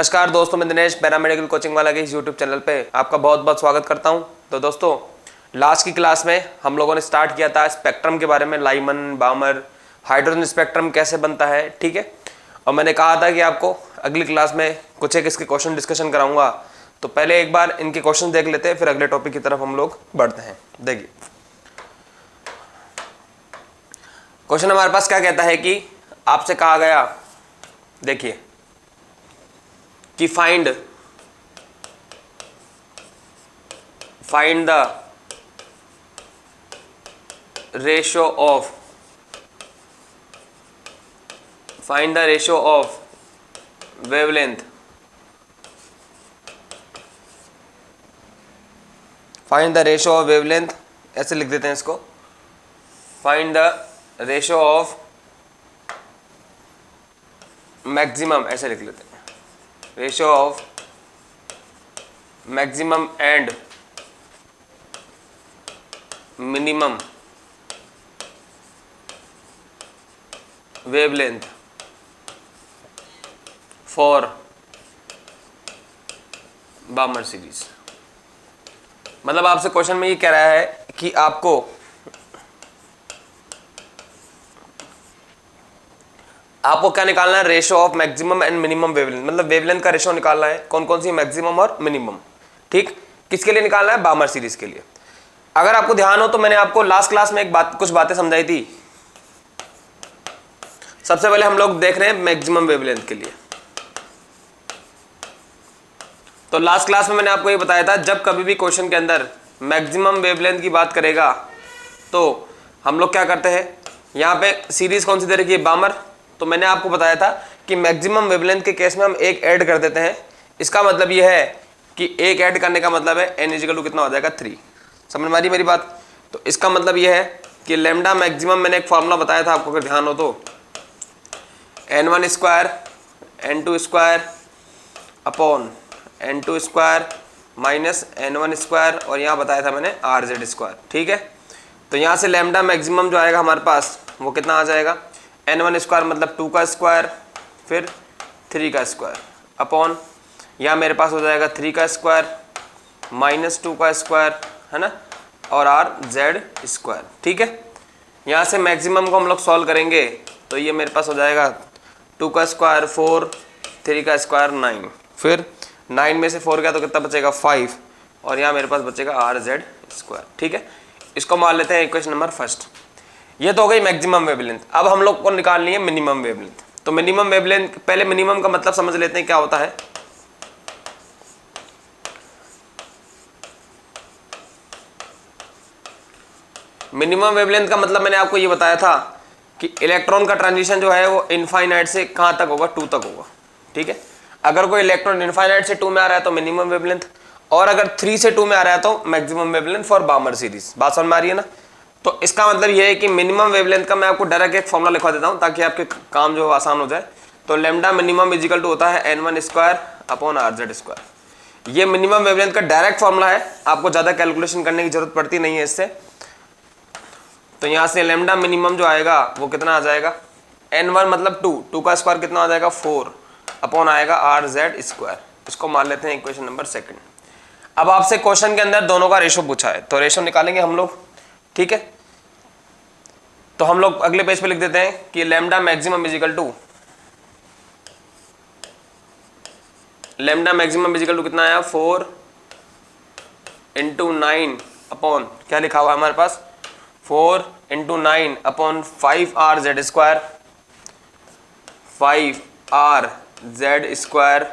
नमस्कार दोस्तों, मैं दिनेश पैरामेडिकल कोचिंग वाला के इस यूट्यूब चैनल पे आपका बहुत बहुत स्वागत करता हूं। तो दोस्तों, लास्ट की क्लास में हम लोगों ने स्टार्ट किया था स्पेक्ट्रम के बारे में, लाइमन, बामर, हाइड्रोजन स्पेक्ट्रम कैसे बनता है, ठीक है। और मैंने कहा था कि आपको अगली क्लास में कुछ एक इसके क्वेश्चन डिस्कशन कराऊंगा। तो पहले एक बार इनके क्वेश्चन देख लेते हैं, फिर अगले टॉपिक की तरफ हम लोग बढ़ते हैं। देखिए क्वेश्चन हमारे पास क्या कहता है कि आपसे कहा गया, देखिए कि find the ratio of wavelength ऐसे लिख देते हैं इसको। Find the ratio of maximum, ऐसे लिख लेते हैं, ratio of maximum and minimum wavelength for बामर series. मतलब आपसे क्वेश्चन में ये कह रहा है कि आपको क्या निकालना है, ratio of maximum and minimum wavelength. मतलब वेवलेंथ का रेशियो निकालना है, कौन कौन सी मैक्सिमम और मिनिमम, ठीक। किसके लिए निकालना है? बामर सीरीज के लिए। अगर आपको ध्यान हो तो मैंने आपको लास्ट क्लास में कुछ बातें समझाई थी। सबसे पहले हम लोग देख रहे हैं मैक्सिमम वेवलेंथ के लिए। तो लास्ट क्लास में मैंने आपको ये बताया था, जब कभी भी क्वेश्चन के अंदर मैक्सिमम वेवलेंथ की बात करेगा तो हम लोग क्या करते हैं, यहाँ पे सीरीज कौन सी दे रखी है? बामर। तो मैंने आपको बताया था कि मैक्सिमम वेवलेंथ के केस में हम एक ऐड कर देते हैं। इसका मतलब यह है कि एक ऐड करने का मतलब है n इक्वल टू कितना हो जाएगा? 3। समझ में आ रही मेरी बात? तो इसका मतलब यह है कि लैम्डा मैक्सिमम, मैंने एक फॉर्मूला बताया था आपको, अगर ध्यान हो तो, n1 square n2 square upon n2 square minus n1 square, और यहाँ बताया था मैंने rz स्क्वायर, ठीक है। तो यहाँ से लैम्डा मैक्सिमम जो आएगा हमारे पास वो कितना आ जाएगा? n1 स्क्वायर मतलब 2 का स्क्वायर, फिर 3 का स्क्वायर अपॉन, यहाँ मेरे पास हो जाएगा 3 का स्क्वायर माइनस 2 का स्क्वायर, है ना, और rz स्क्वायर, ठीक है। यहाँ से मैक्सिमम को हम लोग सॉल्व करेंगे तो ये मेरे पास हो जाएगा 2 का स्क्वायर 4, 3 का स्क्वायर 9, फिर 9 में से 4 गया तो कितना बचेगा? 5, और यहाँ मेरे पास बचेगा rz स्क्वायर, ठीक है। इसको मान लेते हैं इक्वेशन नंबर फर्स्ट। ये तो हो गई मैक्सिमम वेवलेंथ। अब हम लोग को निकालनी है मिनिमम वेवलेंथ। तो मिनिमम वेवलेंथ, पहले मिनिमम का मतलब समझ लेते हैं क्या होता है। मिनिमम वेवलेंथ का मतलब मैंने आपको ये बताया था कि इलेक्ट्रॉन का ट्रांजिशन जो है वो इनफाइनाइट से कहाँ तक होगा? 2 तक होगा, ठीक है। अगर कोई इलेक्ट्रॉन इनफाइनाइट से 2 में आ रहा है तो मिनिमम वेवलेंथ, और अगर 3 से 2 में आ रहा है तो मैक्सिमम वेवलेंथ फॉर बामर सीरीज। बात समझ में आ रही है ना? तो इसका मतलब ये है कि मिनिमम वेवलेंथ का मैं आपको डायरेक्ट एक फॉर्मूला लिखवा देता हूँ ताकि आपके काम जो आसान हो जाए। तो लैम्डा मिनिमम इजिकल टू होता है n1 square upon rz square. ये मिनिमम वेवलेंथ का डायरेक्ट फॉर्मूला है, आपको ज़्यादा कैलकुलेशन करने की जरूरत पड़ती नहीं है इससे। तो यहाँ से लैम्डा मिनिमम जो आएगा वो कितना आ जाएगा? n1 मतलब 2 का स्क्वायर कितना आ जाएगा? 4 अपॉन आएगा rz स्क्वायर। इसको मान लेते हैं इक्वेशन नंबर सेकंड। अब आपसे क्वेश्चन के अंदर दोनों का रेशो पूछा है तो रेशो निकालेंगे हम लोग, ठीक है। तो हम लोग अगले पेज पे लिख देते हैं कि लैम्डा मैक्सिमम इजिकल टू कितना आया? 4 इंटू 9 अपॉन, क्या लिखा हुआ है हमारे पास? 4 into 9 upon 5rz square, 5rz square,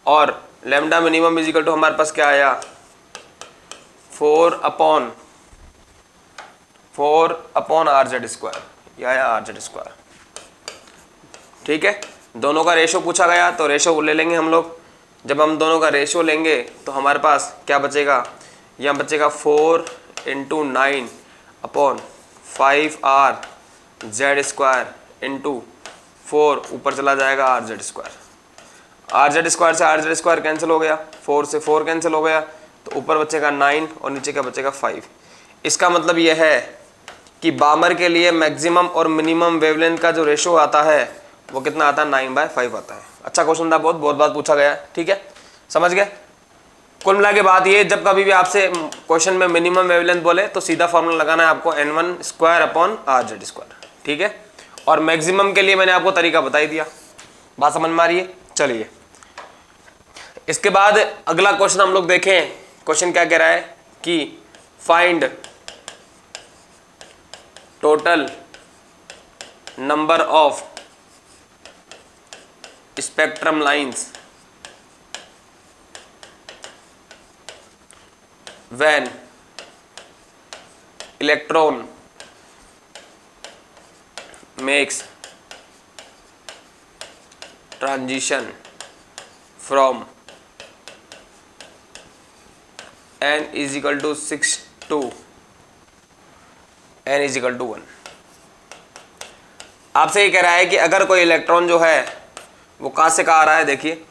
और लैम्डा मिनिमम इजिकल टू हमारे पास क्या आया? 4 अपॉन rz स्क्वायर, यह आया rz स्क्वायर, ठीक है। दोनों का रेशो पूछा गया तो रेशो ले लेंगे हम लोग। जब हम दोनों का रेशो लेंगे तो हमारे पास क्या बचेगा? यहाँ बचेगा 4 into 9 upon 5rz square into 4, ऊपर चला जाएगा rz स्क्वायर। rz स्क्वायर से rz स्क्वायर कैंसिल हो गया, 4 से 4 कैंसिल हो गया, तो ऊपर बचेगा 9 और नीचे क्या बचेगा? 5। इसका मतलब यह है कि बामर के लिए मैक्सिमम और मिनिमम वेवलेंथ का जो रेशो आता है वो कितना आता है? 9/5 आता है। अच्छा क्वेश्चन था, बहुत बहुत बार पूछा गया है, ठीक है, समझ गए। कुल मिला के बात ये, जब कभी भी आपसे क्वेश्चन में मिनिमम वेवलेंथ बोले तो सीधा फॉर्मूला लगाना है आपको n1 square upon RZ square, ठीक है। और मैक्सिमम के लिए मैंने आपको तरीका बता ही दिया, बात समझ में आ रही है। चलिए इसके बाद अगला क्वेश्चन हम लोग देखें। क्वेश्चन क्या कह रहा है कि find total number of spectrum lines when electron makes transition from n is equal to 6 to n is equal to 1। आपसे ये कह रहा है कि अगर कोई इलेक्ट्रॉन जो है वो कहाँ से कहाँ आ रहा है, देखिए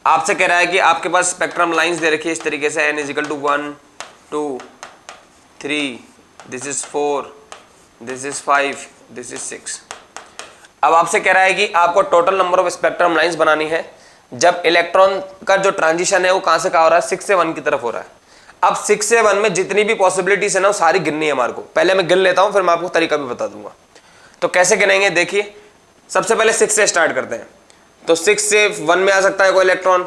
आपसे कह रहा है कि आपके पास स्पेक्ट्रम लाइंस दे रखी है इस तरीके से, n is equal to 1 2 3, this is 4, this is 5, this is 6। अब आपसे कह रहा है कि आपको total number of spectrum lines बनानी है जब इलेक्ट्रॉन का जो ट्रांजिशन है वो कहाँ से कहाँ हो रहा है, 6 से 1 की तरफ हो रहा है। अब 6 से 1 में जितनी भी पॉसिबिलिटीज है ना वो सारी गिननी है हमारे को। पहले मैं गिन लेता हूँ, फिर मैं आपको तरीका भी बता दूंगा। तो कैसे गिनेंगे, देखिए सबसे पहले 6 से स्टार्ट करते हैं। तो 6 से 1 में आ सकता है कोई इलेक्ट्रॉन,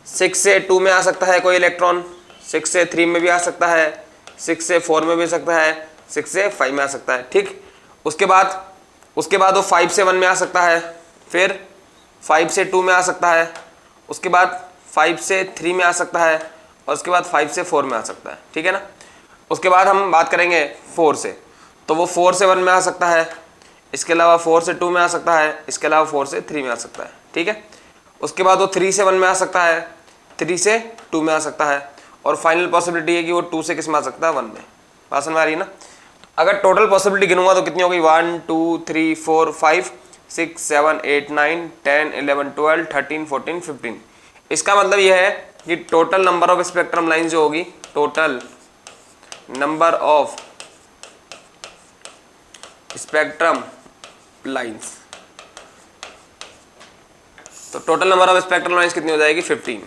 6 से 2 में आ सकता है कोई इलेक्ट्रॉन, 6 से 3 में भी आ सकता है, 6 से 4 में भी आ सकता है, 6 से 5 में आ सकता है, ठीक। उसके बाद वो 5 से 1 में आ सकता है, फिर 5 से 2 में आ सकता है, उसके बाद 5 से 3 में आ सकता है, और उसके बाद 5 से 4 में आ सकता है, ठीक है ना। उसके बाद हम बात करेंगे 4 से, तो वो 4 से 1 में आ सकता है, इसके अलावा 4 से 2 में आ सकता है, इसके अलावा 4 से 3 में आ सकता है, ठीक है। उसके बाद वो 3 से 1 में आ सकता है, 3 से 2 में आ सकता है, और फाइनल पॉसिबिलिटी है कि वो 2 से किस में आ सकता है, 1 में। बात समझ में आ रही है ना। अगर टोटल पॉसिबिलिटी गिनूंगा तो कितनी होगी, 1 2 3 4 5 6 7 8 9 10 11 12 13 14 15। इसका मतलब यह है कि total number of spectrum line जो होगी, total number of spectrum lines, तो total number of spectrum lines कितनी हो जाएगी, 15,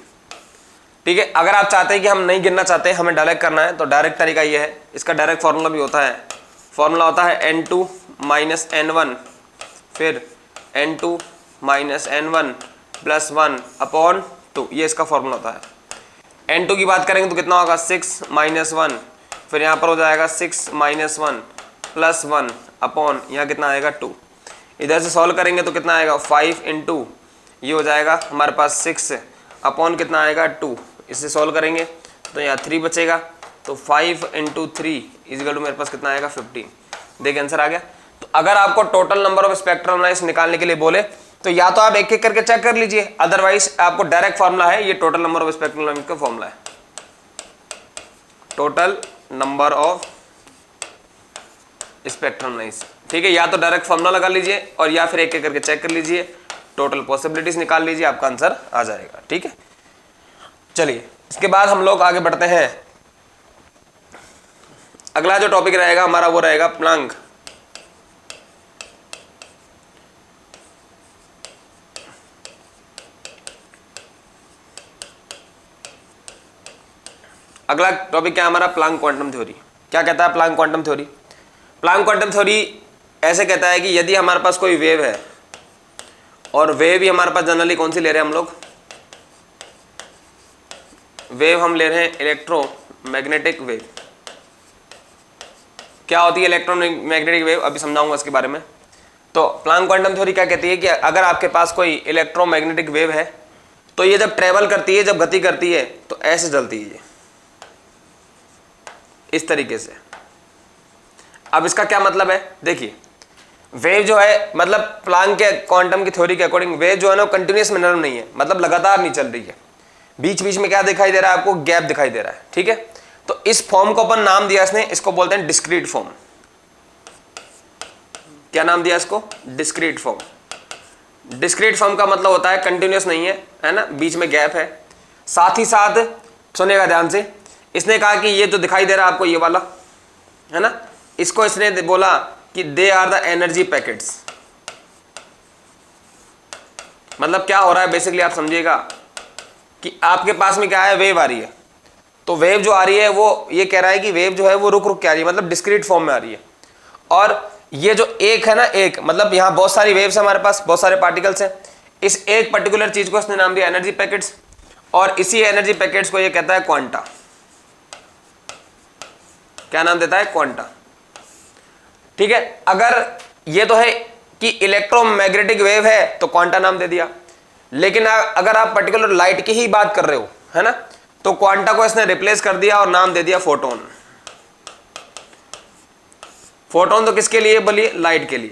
ठीक है। अगर आप चाहते हैं कि हम नहीं गिनना चाहते, हमें डायरेक्ट करना है, तो डायरेक्ट तरीका ये है, इसका डायरेक्ट फार्मूला भी होता है। फार्मूला होता है n2 माइनस n1 फिर n2 minus n1 plus 1 upon 2, ये इसका फार्मूला होता है। n2 की बात करेंगे तो कितना होगा, 6 माइनस 1, फिर यहाँ पर हो जाएगा 6 माइनस 1 प्लस 1 अपॉन यहाँ कितना आएगा 2। इधर से सॉल्व करेंगे तो कितना आएगा, 5 इंटू ये हो जाएगा हमारे पास 6 अपॉन कितना आएगा 2, इससे सॉल्व करेंगे तो यहाँ 3 बचेगा, तो 5 इंटू 3 इजिकल टू मेरे पास कितना आएगा 15। देखिए आंसर आ गया। तो अगर आपको total number of spectrum lines निकालने के लिए बोले तो या तो आप एक एक करके चेक कर लीजिए, अदरवाइज आपको डायरेक्ट फार्मूला है, ये total number of spectrum lines का फार्मूला है, total number of spectrum lines, ठीक है। या तो डायरेक्ट फार्मूला लगा लीजिए और या फिर एक एक करके चेक कर लीजिए, टोटल पॉसिबिलिटीज निकाल लीजिए, आपका आंसर आ जाएगा, ठीक है। चलिए इसके बाद हम लोग आगे बढ़ते हैं। अगला जो टॉपिक रहेगा हमारा वो रहेगा प्लैंक। अगला टॉपिक क्या है हमारा, प्लैंक क्वांटम थ्योरी। क्या कहता है Planck quantum theory? Planck quantum theory ऐसे कहता है कि यदि हमारे पास कोई वेव है, और वेव ही हमारे पास जनरली कौन सी ले रहे हैं हम लोग, वेव हम ले रहे हैं इलेक्ट्रोमैग्नेटिक वेव। क्या होती है इलेक्ट्रोमैग्नेटिक वेव, अभी समझाऊंगा इसके बारे में। तो प्लैंक क्वांटम थ्योरी क्या कहती है कि अगर आपके पास कोई इलेक्ट्रोमैग्नेटिक वेव है तो ये जब ट्रेवल करती है, जब गति करती है तो ऐसे चलती है, इस तरीके से। अब इसका क्या मतलब है, देखिए वेव जो है, मतलब प्लैंक के क्वांटम की थ्योरी के अकॉर्डिंग वेव जो है ना कंटिन्यूअस मैनर में नहीं है, मतलब लगातार नहीं चल रही है, बीच बीच में क्या दिखाई दे रहा है आपको, गैप दिखाई दे रहा है, ठीक है। तो इस फॉर्म को अपन नाम दिया इसने, इसको बोलते हैं डिस्क्रीट फॉर्म। क्या नाम दिया इसको, डिस्क्रीट फॉर्म। डिस्क्रीट फॉर्म का मतलब होता है कंटिन्यूअस नहीं है ना, बीच में गैप है। साथ ही साथ सुनिएगा ध्यान से, इसने कहा कि ये जो दिखाई दे रहा है आपको, ये वाला है ना, इसको इसने बोला कि they are the energy packets. मतलब क्या हो रहा है बेसिकली आप समझिएगा कि आपके पास में क्या है, वेव आ रही है। तो वेव जो आ रही है वो ये कह रहा है कि वेव जो है वो रुक रुक के आ रही है, मतलब डिस्क्रीट फॉर्म में आ रही है। और ये जो एक है ना, एक मतलब यहां बहुत सारी वेव्स है हमारे पास, बहुत सारे पार्टिकल्स हैं। इस एक पर्टिकुलर चीज को इसने नाम दिया एनर्जी पैकेट्स, और इसी एनर्जी पैकेट्स को ये कहता है क्वांटा। क्या नाम देता है? क्वांटा। ठीक है, अगर ये तो है कि इलेक्ट्रोमैग्नेटिक वेव है तो क्वांटा नाम दे दिया, लेकिन अगर आप पर्टिकुलर लाइट की ही बात कर रहे हो, है ना, तो क्वांटा को इसने रिप्लेस कर दिया और नाम दे दिया फोटोन। फोटोन तो किसके लिए बोलिए? लाइट के लिए।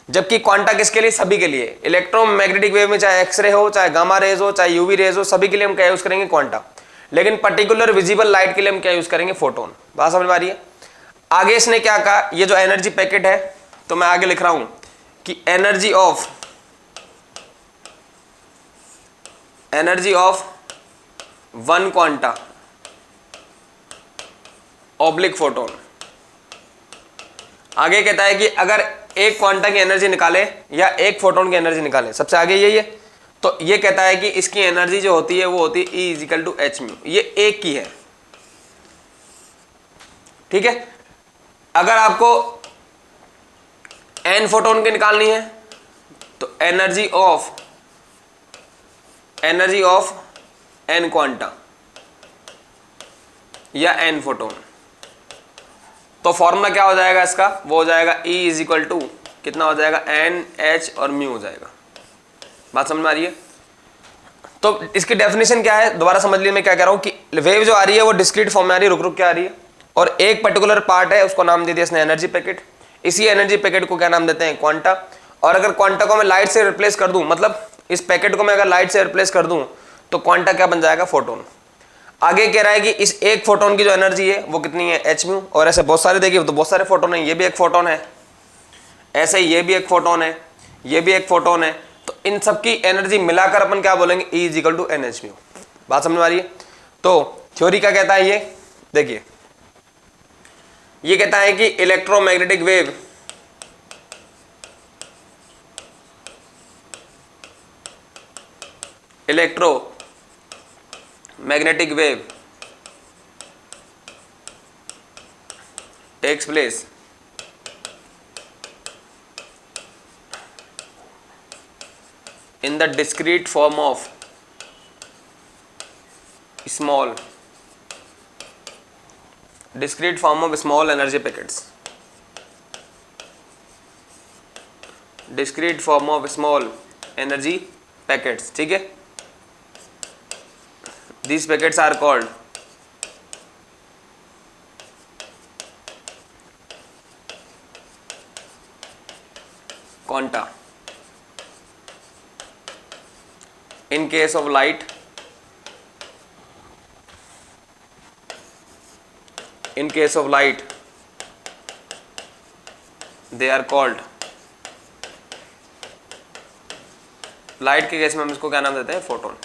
जबकि क्वांटा किसके लिए? सभी के लिए। इलेक्ट्रोमैग्नेटिक वेव में चाहे एक्सरे हो, चाहे गामा रेज हो, चाहे यूवी रेज हो, सभी के लिए हम क्या यूज करेंगे? क्वांटा। लेकिन पर्टिकुलर विजिबल लाइट के लिए हम क्या यूज करेंगे? फोटोन। बात समझ में आ रही है? आगे इसने क्या कहा, ये जो एनर्जी पैकेट है, तो मैं आगे लिख रहा हूं कि energy of one quanta oblique photon. आगे कहता है कि अगर एक क्वांटा की एनर्जी निकाले या एक फोटोन की एनर्जी निकाले, सबसे आगे यही है, तो ये कहता है कि इसकी एनर्जी जो होती है वो होती है E is equal to H mu. ये एक की है, ठीक है। अगर आपको n फोटोन की निकालनी है तो एनर्जी ऑफ n क्वांटा या n फोटोन, तो फॉर्मूला क्या हो जाएगा इसका? वो हो जाएगा E इज इक्वल टू कितना हो जाएगा? N H और म्यू हो जाएगा। बात समझ में आ रही है? तो इसकी डेफिनेशन क्या है दोबारा समझ लीजिए मैं क्या कह रहा हूं कि वेव जो आ रही है वो डिस्क्रीट फॉर्म में आ रही है, रुक रुक के आ रही है, और एक पर्टिकुलर पार्ट है उसको नाम दे दिया इसने एनर्जी पैकेट। इसी एनर्जी पैकेट को क्या नाम देते हैं? क्वांटा। और अगर क्वांटा को मैं लाइट से रिप्लेस कर दूं, मतलब इस पैकेट को मैं अगर लाइट से रिप्लेस कर दूं, तो क्वांटा क्या बन जाएगा? फोटोन। आगे कह रहा है कि इस एक फोटोन की जो एनर्जी है वो कितनी है? H mu. और ऐसे बहुत सारे देखिए तो बहुत सारे फोटोन है, ये भी एक फोटोन है, ऐसे ये भी एक फोटोन है, ये भी एक फोटोन है, तो इन सब की एनर्जी मिलाकर अपन क्या बोलेंगे? E is equal to n H mu. बात समझ में आ रही है? तो थ्योरी क्या कहता है ये देखिए, ये कहता है कि electromagnetic wave takes place in the discrete form of small energy packets. Discrete form of small energy packets, ठीक है। These packets are called quanta. In case of light, they are called, light के case में हम इसको क्या नाम देते हैं? फोटोन,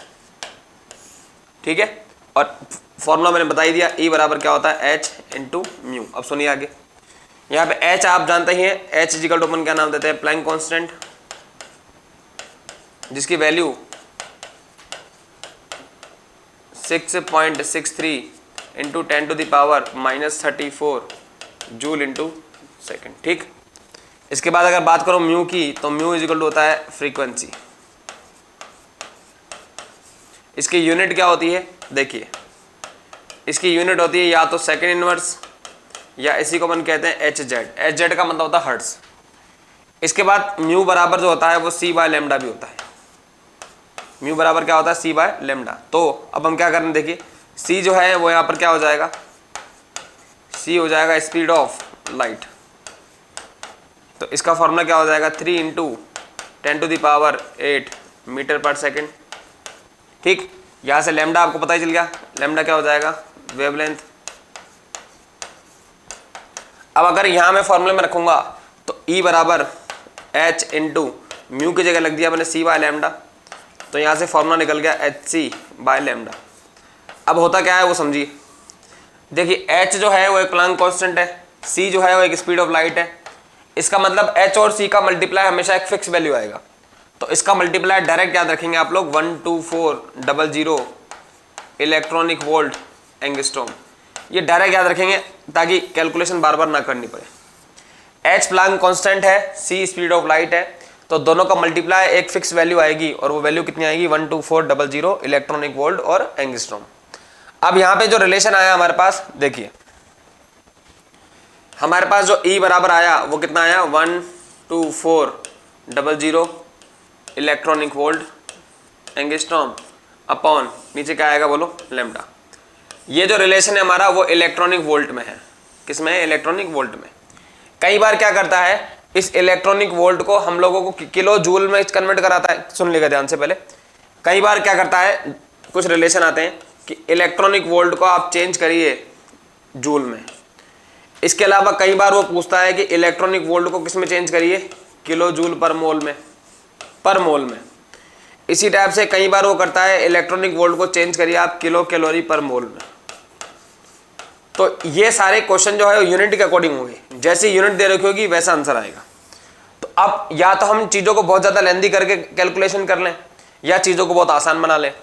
ठीक है। और फॉर्मूला मैंने बता ही दिया, E बराबर क्या होता है? H into mu. अब सुनिए आगे, यहाँ पे H आप जानते ही हैं, H इजिकल टू अपन क्या नाम देते हैं? प्लैंक कांस्टेंट, जिसकी value 6.63 into 10 to the power -34 joule into second, ठीक। इसके बाद अगर बात करो म्यू की, तो म्यू इजिकल टू होता है फ्रीक्वेंसी। इसकी यूनिट क्या होती है? देखिए, इसकी यूनिट होती है या तो सेकेंड इनवर्स, या इसी को अपन कहते हैं एच जेड का मतलब होता है हर्ट्ज। इसके बाद म्यू बराबर जो होता है वो C बाय लेमडा भी होता है। म्यू बराबर क्या होता है? C by lambda. तो अब हम क्या करें, देखिए C जो है वो यहाँ पर क्या हो जाएगा? C हो जाएगा स्पीड ऑफ लाइट। तो इसका फॉर्मूला क्या हो जाएगा? 3 into 10 to the power 8 metre पर सेकेंड, ठीक। यहाँ से लेमडा आपको पता ही चल गया, लेमडा क्या हो जाएगा? वेवलेंथ। अब अगर यहाँ मैं फॉर्मूले में रखूंगा तो E बराबर H इंटू म्यू की जगह लग दिया मैंने C बाय लेमडा, तो यहाँ से फॉर्मूला निकल गया HC बाय लेमडा। अब होता क्या है वो समझिए, देखिए H जो है वो एक प्लैंक कांस्टेंट है, c जो है वो एक स्पीड ऑफ लाइट है। इसका मतलब h और c का मल्टीप्लाई हमेशा एक फिक्स वैल्यू आएगा, तो इसका मल्टीप्लाई डायरेक्ट याद रखेंगे आप लोग 12400 इलेक्ट्रॉनिक वोल्ट एंगस्ट्रॉम, ये डायरेक्ट याद रखेंगे ताकि कैलकुलेशन बार बार ना करनी पड़े। h प्लैंक कांस्टेंट है, c स्पीड ऑफ लाइट है, तो दोनों का मल्टीप्लाई एक फिक्स वैल्यू आएगी और वो वैल्यू कितनी आएगी 12400 इलेक्ट्रॉनिक वोल्ट और एंगस्ट्रॉम। अब यहाँ पे जो रिलेशन आया हमारे पास देखिए, हमारे पास जो E बराबर आया वो कितना आया 12400 इलेक्ट्रॉनिक वोल्ट एंगस्ट्रॉम अपॉन नीचे क्या आएगा बोलो लैम्डा। ये जो रिलेशन है हमारा वो इलेक्ट्रॉनिक वोल्ट में है। किस में है? इलेक्ट्रॉनिक वोल्ट में। कई बार क्या करता है, इस इलेक्ट्रॉनिक वोल्ट को हम लोगों को किलो जूल में कन्वर्ट कराता है। सुन लेगा ध्यान से पहले। कई बार क्या करता है, कुछ रिलेशन आते हैं कि इलेक्ट्रॉनिक वोल्ट को आप चेंज करिए जूल में। इसके अलावा कई बार वो पूछता है कि इलेक्ट्रॉनिक वोल्ट को किस में चेंज करिए, किलो जूल पर मोल में, पर मोल में। इसी टाइप से कई बार वो करता है इलेक्ट्रॉनिक वोल्ट को चेंज करिए आप किलो कैलोरी पर मोल में। तो ये सारे क्वेश्चन जो है यूनिट के अकॉर्डिंग होंगे, जैसी यूनिट दे रखी होगी वैसा आंसर आएगा। तो अब या तो हम चीज़ों को बहुत ज़्यादा लेंदी करके कैलकुलेशन कर लें या चीज़ों को बहुत आसान बना लें।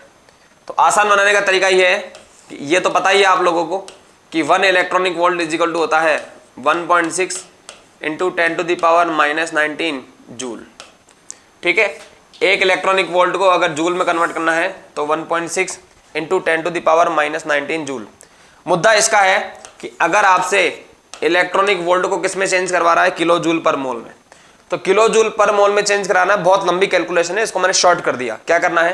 तो आसान बनाने का तरीका ये है कि ये तो पता ही है आप लोगों को कि 1 इलेक्ट्रॉनिक वोल्ट इजिकल टू होता है 1.6 इंटू 10⁻⁻19 जूल। ठीक है, एक इलेक्ट्रॉनिक वोल्ट को अगर जूल में कन्वर्ट करना है तो 1.6 इंटू 10⁻⁻19 जूल। मुद्दा इसका है कि अगर आपसे इलेक्ट्रॉनिक वोल्ट को किस में चेंज करवा रहा है, किलो जूल पर मोल में, तो किलो जूल पर मोल में चेंज कराना बहुत लंबी कैलकुलेशन है। इसको मैंने शॉर्ट कर दिया। क्या करना है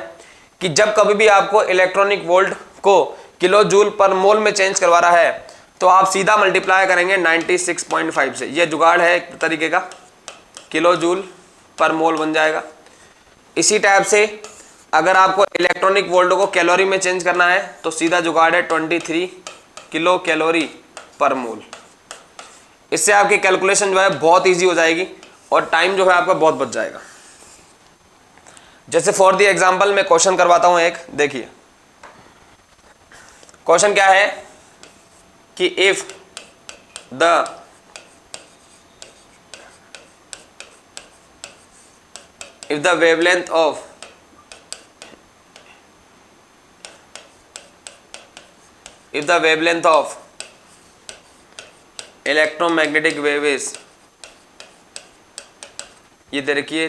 कि जब कभी भी आपको इलेक्ट्रॉनिक वोल्ट को किलो जूल पर मोल में चेंज करवा रहा है तो आप सीधा मल्टीप्लाई करेंगे 96.5 से। ये जुगाड़ है एक तरीके का, किलो जूल पर मोल बन जाएगा। इसी टाइप से अगर आपको इलेक्ट्रॉनिक वोल्ट को कैलोरी में चेंज करना है तो सीधा जुगाड़ है 23 किलो कैलोरी पर मोल। इससे आपकी कैलकुलेशन जो है बहुत इजी हो जाएगी और टाइम जो है आपका बहुत बच जाएगा। जैसे फॉर द एग्जांपल मैं क्वेश्चन करवाता हूं एक, देखिए क्वेश्चन क्या है कि if the wavelength of electromagnetic wave is, ये दे रखिए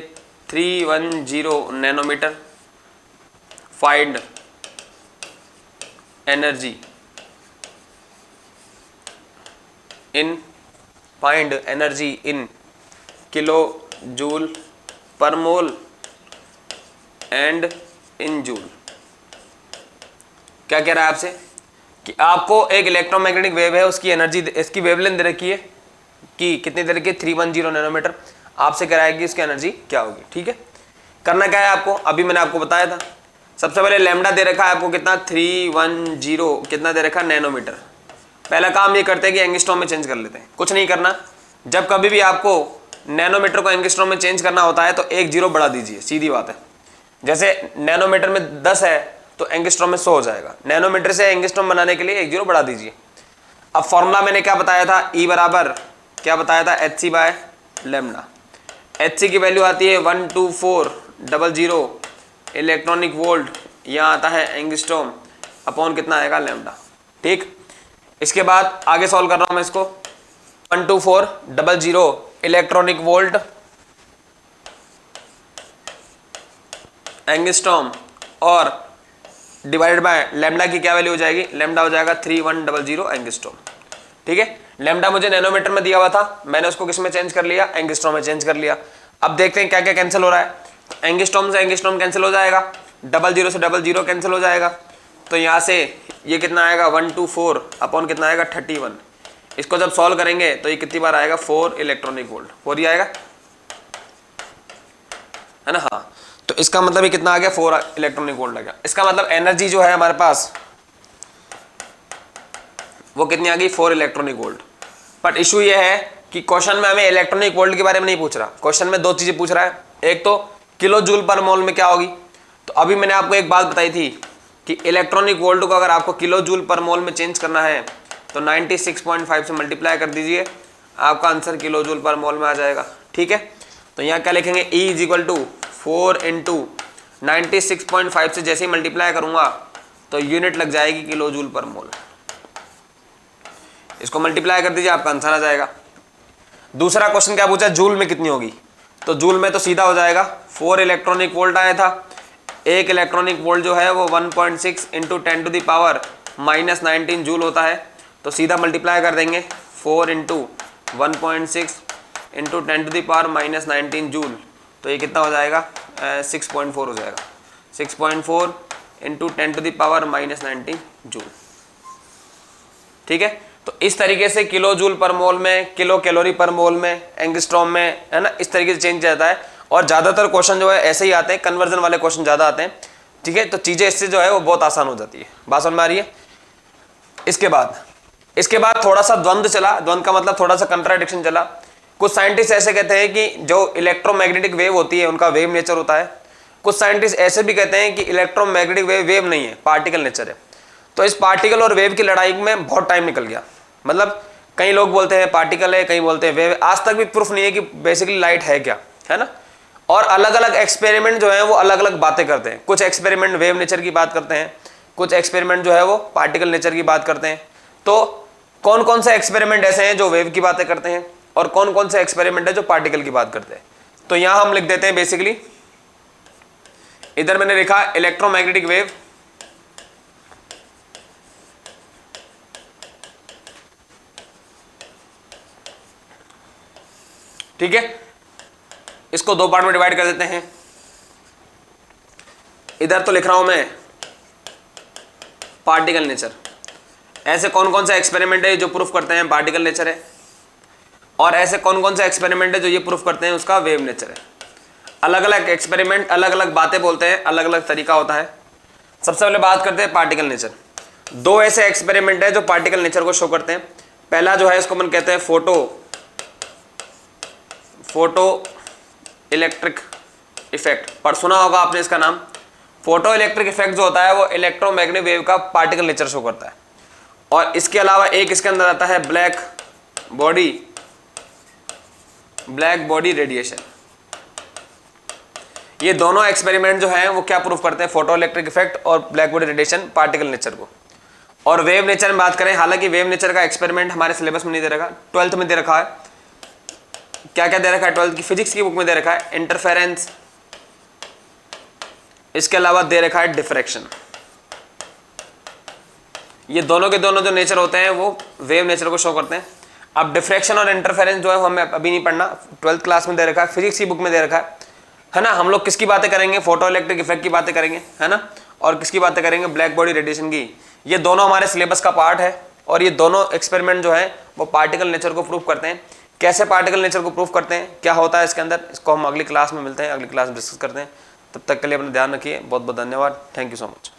310 nanometre, find energy in kilo joule per mole and in joule. क्या कह रहा है आपसे कि आपको एक इलेक्ट्रोमैग्नेटिक वेव है, उसकी एनर्जी, इसकी वेवलेंथ दे रखी है कि कितनी दे रखी है 310 नैनोमीटर। आपसे कह रहा है कि इसकी एनर्जी क्या होगी। ठीक है, करना क्या है आपको, अभी मैंने आपको बताया था। सबसे पहले लैम्डा दे रखा है आपको कितना 310 कितना दे रखा नैनोमीटर। पहला काम ये करते हैं कि एंगस्ट्रॉम में चेंज कर लेते हैं। कुछ नहीं करना, जब कभी भी आपको नैनोमीटर को एंगस्ट्रॉम में चेंज करना होता है तो एक जीरो बढ़ा दीजिए, सीधी बात है। जैसे नैनोमीटर में 10 है तो एंगस्ट्रॉम में 100 हो जाएगा। नैनोमीटर से एंगस्ट्रॉम बनाने के लिए एक जीरो बढ़ा दीजिए। अब फॉर्मूला मैंने क्या बताया था, E बराबर क्या बताया था HC बाय लैम्डा। HC की वैल्यू आती है 12400 इलेक्ट्रॉनिक वोल्ट, यहाँ आता है एंगस्ट्रॉम अपॉन कितना आएगा लैम्डा। ठीक, इसके बाद आगे सॉल्व कर रहा हूँ मैं इसको। 12400 इलेक्ट्रॉनिक वोल्ट एंगस्ट्रॉम और डिवाइडेड बाय लैम्डा की क्या वैल्यू हो जाएगी, लैम्डा हो जाएगा 3100 एंगस्ट्रॉम। ठीक है, लैम्डा मुझे नैनोमीटर में दिया हुआ था, मैंने उसको किस में चेंज कर लिया, एंगस्ट्रॉम में चेंज कर लिया। अब देखते हैं क्या क्या कैंसिल हो रहा है। एंगस्ट्रॉम से एंगस्ट्रॉम कैंसिल हो जाएगा, 00 से 00 कैंसिल हो जाएगा, तो यहाँ से ये कितना आएगा 124 अपॉन कितना आएगा 31। इसको जब सॉल्व करेंगे तो ये कितनी बार आएगा 4 इलेक्ट्रॉनिक वोल्ट, 4 ही आएगा है ना। हाँ, तो इसका मतलब ये कितना आ गया 4 इलेक्ट्रॉनिक वोल्ट आ गया। इसका मतलब एनर्जी जो है हमारे पास वो कितनी आ गई 4 इलेक्ट्रॉनिक वोल्ट। बट इशू ये है कि क्वेश्चन में हमें इलेक्ट्रॉनिक वोल्ट के बारे में नहीं पूछ रहा, क्वेश्चन में दो चीजें पूछ रहा है। एक तो किलो जूल पर मोल में क्या होगी, तो अभी मैंने आपको एक बात बताई थी कि इलेक्ट्रॉनिक वोल्ट को अगर आपको किलो जूल पर मोल में चेंज करना है तो 96.5 से मल्टीप्लाई कर दीजिए, आपका आंसर किलो जूल पर मोल में आ जाएगा। ठीक है, तो यहाँ क्या लिखेंगे, E is equal to 4 into 96.5 से जैसे ही मल्टीप्लाई करूंगा तो यूनिट लग जाएगी किलो जूल पर मोल। इसको मल्टीप्लाई कर दीजिए, आपका आंसर आ जाएगा। दूसरा क्वेश्चन क्या पूछा, जूल में कितनी होगी, तो जूल में तो सीधा हो जाएगा, 4 इलेक्ट्रॉनिक वोल्ट आया था, एक इलेक्ट्रॉनिक वोल्ट जो है वो 1.6 into 10 to the power -19 joule होता है, तो सीधा मल्टीप्लाई कर देंगे 4 into 1.6 into 10 to the power -19 joule, तो ये कितना हो जाएगा 6.4 हो जाएगा, 6.4 into 10 to the power -19 joule. ठीक है, तो इस तरीके से किलो जूल पर मोल में, किलो कैलोरी पर मोल में, एंगस्ट्रॉम में, है ना, इस तरीके से चेंज जाता है। और ज़्यादातर क्वेश्चन जो है ऐसे ही आते हैं, कन्वर्जन वाले क्वेश्चन ज़्यादा आते हैं। ठीक है, तो चीज़ें इससे जो है वो बहुत आसान हो जाती है। बात समझ में आ रही है। इसके बाद थोड़ा सा द्वंद्व चला, द्वंद्व का मतलब थोड़ा सा कंट्राडिक्शन चला। कुछ साइंटिस्ट ऐसे कहते हैं कि जो इलेक्ट्रोमैग्नेटिक वेव होती है उनका वेव नेचर होता है, कुछ साइंटिस्ट ऐसे भी कहते हैं कि इलेक्ट्रोमैग्नेटिक वेव नहीं है, पार्टिकल नेचर है। तो इस पार्टिकल और वेव की लड़ाई में बहुत टाइम निकल गया, मतलब कई लोग बोलते हैं पार्टिकल है, कई बोलते हैं वेव, आज तक भी प्रूफ नहीं है कि बेसिकली लाइट है क्या, है ना। और अलग अलग एक्सपेरिमेंट जो है वो अलग अलग बातें करते हैं, कुछ एक्सपेरिमेंट वेव नेचर की बात करते हैं, कुछ एक्सपेरिमेंट जो है वो पार्टिकल नेचर की बात करते हैं। तो कौन कौन से एक्सपेरिमेंट ऐसे हैं जो वेव की बातें करते हैं और कौन कौन से एक्सपेरिमेंट है जो पार्टिकल की बात करते हैं, तो यहां हम लिख देते हैं बेसिकली, इधर मैंने लिखा इलेक्ट्रोमैग्नेटिक वेव, ठीक है। इसको दो पार्ट में डिवाइड कर देते हैं। इधर तो लिख रहा हूं मैं पार्टिकल नेचर, ऐसे कौन कौन सा एक्सपेरिमेंट है जो प्रूफ करते हैं पार्टिकल नेचर है, और ऐसे कौन कौन सा एक्सपेरिमेंट है जो ये प्रूफ करते हैं उसका वेव नेचर है। अलग अलग एक्सपेरिमेंट अलग अलग बातें बोलते हैं, अलग अलग तरीका होता है। सबसे पहले बात करते हैं पार्टिकल नेचर। दो ऐसे एक्सपेरिमेंट है जो पार्टिकल नेचर को शो करते हैं। पहला जो है इसको हम कहते हैं फोटो इलेक्ट्रिक इफेक्ट, पर सुना होगा आपने इसका नाम। फोटो इलेक्ट्रिक इफेक्ट जो होता है वो इलेक्ट्रोमैग्नेटिक वेव का पार्टिकल नेचर शो करता है। और इसके अलावा एक इसके अंदर आता है ब्लैक बॉडी रेडिएशन। ये दोनों एक्सपेरिमेंट जो हैं वो क्या प्रूफ करते हैं, फोटो इलेक्ट्रिक इफेक्ट और black body radiation particle nature को। और वेव नेचर में बात करें, हालांकि वेव नेचर का एक्सपेरिमेंट हमारे सिलेबस में नहीं दे रखा, 12th में दे रखा है। क्या क्या दे रखा है, 12th की फिजिक्स की बुक में दे रखा है इंटरफेरेंस, इसके अलावा दे रखा है डिफ्रैक्शन। ये दोनों के दोनों जो नेचर होते हैं वो वेव नेचर को शो करते हैं। अब डिफ्रैक्शन और इंटरफेरेंस जो है वो हमें अभी नहीं पढ़ना, 12th क्लास में दे रखा है, फिजिक्स की बुक में दे रखा है ना। हम लोग किसकी बातें करेंगे, फोटो इलेक्ट्रिक इफेक्ट की बातें करेंगे, है ना, और किसकी बातें करेंगे, ब्लैक बॉडी रेडिएशन की। ये दोनों हमारे सिलेबस का पार्ट है और ये दोनों एक्सपेरिमेंट जो है वो पार्टिकल नेचर को प्रूव करते हैं। कैसे पार्टिकल नेचर को प्रूव करते हैं, क्या होता है इसके अंदर, इसको हम अगली क्लास में मिलते हैं, अगली क्लास में डिस्कस करते हैं। तब तक के लिए अपना ध्यान रखिए। बहुत बहुत धन्यवाद। Thank you so much.